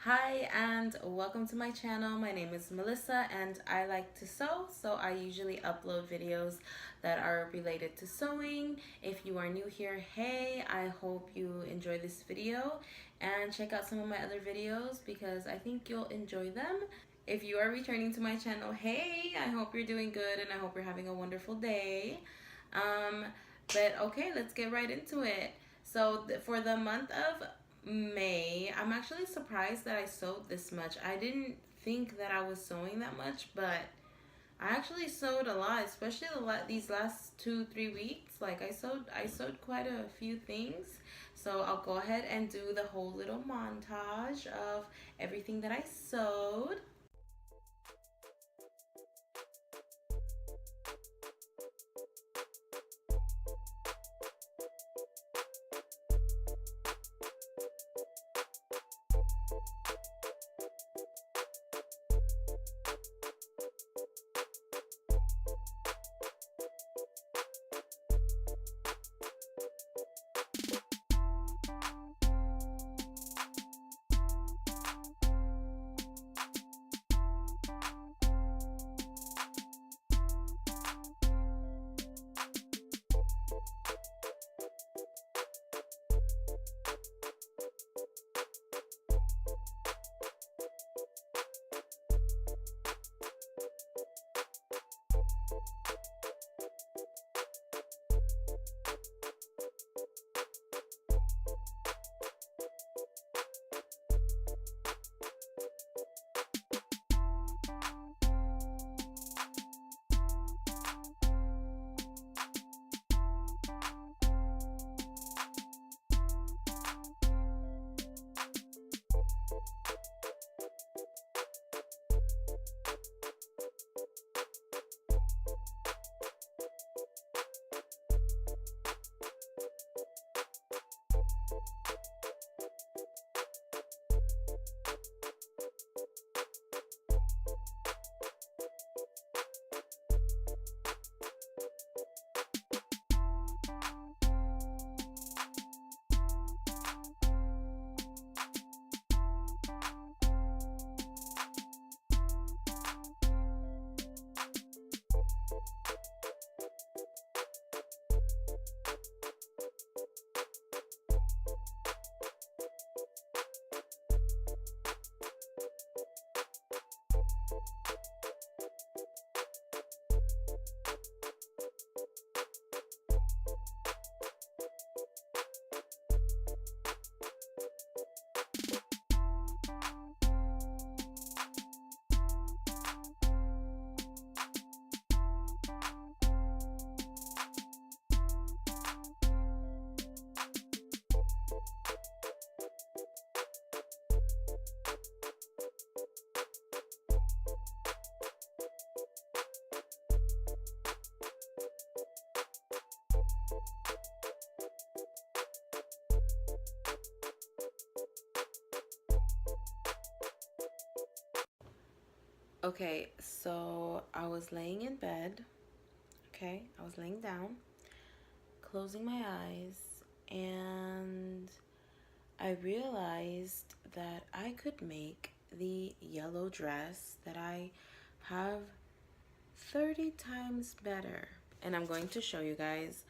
Hi and welcome to my channel. My name is Melissa and I like to sew, so I usually upload videos that are related to sewing. If you are new here, hey, I hope you enjoy this video and check out some of my other videos because I think you'll enjoy them. If you are returning to my channel, hey, I hope you're doing good and I hope you're having a wonderful day. But okay, let's get right into it. So for the month of May, I'm actually surprised that I sewed this much. I didn't think that I was sewing that much, but I actually sewed a lot, especially these last 2-3 weeks. Like I sewed quite a few things. So I'll go ahead and do the whole little montage of everything that I sewed. Okay, so I was laying in bed. Okay, I was laying down, closing my eyes, and I realized that I could make the yellow dress that I have 30 times better. And I'm going to show you guys.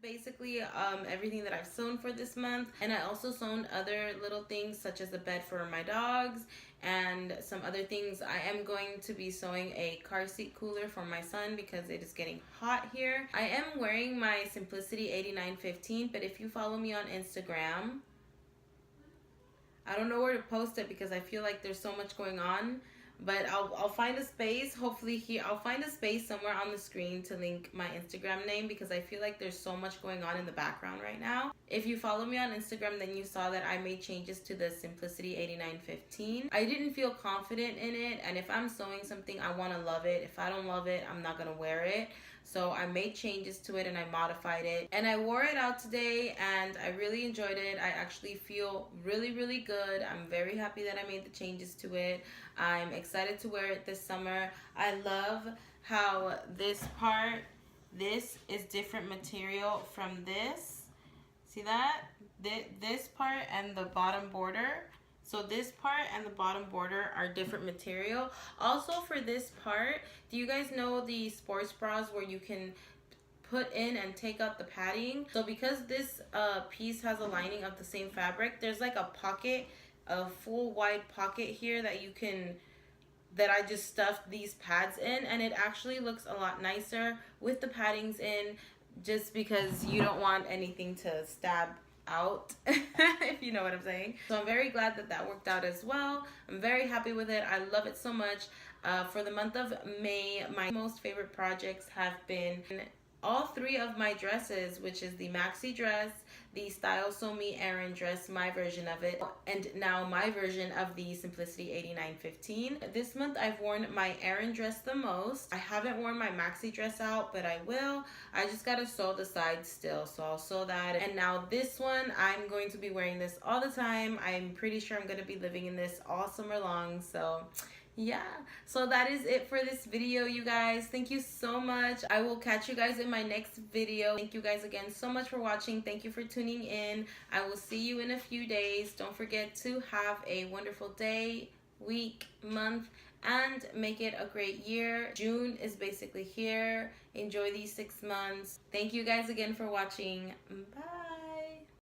Basically everything that I've sewn for this month, and I also sewn other little things such as a bed for my dogs and some other things. I am going to be sewing a car seat cooler for my son because it is getting hot here. I am wearing my Simplicity 8915, but if you follow me on Instagram, I don't know where to post it because I feel like there's so much going on, but I'll find a space. Hopefully here, I'll find a space somewhere on the screen to link my Instagram name, because I feel like there's so much going on in the background right now. If you follow me on Instagram, then you saw that I made changes to the Simplicity 8915. I didn't feel confident in it, and if I'm sewing something, I want to love it. If I don't love it, I'm not gonna wear it. So I made changes to it and I modified it, and I wore it out today and I really enjoyed it. I actually feel really good. I'm very happy that I made the changes to it. I'm excited to wear it this summer. I love how this is different material from this. See that? This part and the bottom border. So this part and the bottom border are different material. Also for this part, do you guys know the sports bras where you can put in and take out the padding? So because this piece has a lining of the same fabric, there's like a pocket, a full wide pocket here that I just stuffed these pads in, and it actually looks a lot nicer with the paddings in, just because you don't want anything to stab out, if you know what I'm saying. So I'm very glad that that worked out as well. I'm very happy with it. I love it so much. For the month of May, my most favorite projects have been all three of my dresses, which is the maxi dress, the Style Sew Me Erin Dress, my version of it, and now my version of the Simplicity 8915. This month I've worn my Erin dress the most. I haven't worn my maxi dress out, but I will. I just gotta sew the sides still, so I'll sew that. And now this one, I'm going to be wearing this all the time. I'm pretty sure I'm gonna be living in this all summer long, so yeah, so that is it for this video, you guys. Thank you so much. I will catch you guys in my next video. Thank you guys again so much for watching. Thank you for tuning in. I will see you in a few days. Don't forget to have a wonderful day, week, month, and make it a great year. June is basically here. Enjoy these 6 months. Thank you guys again for watching. Bye.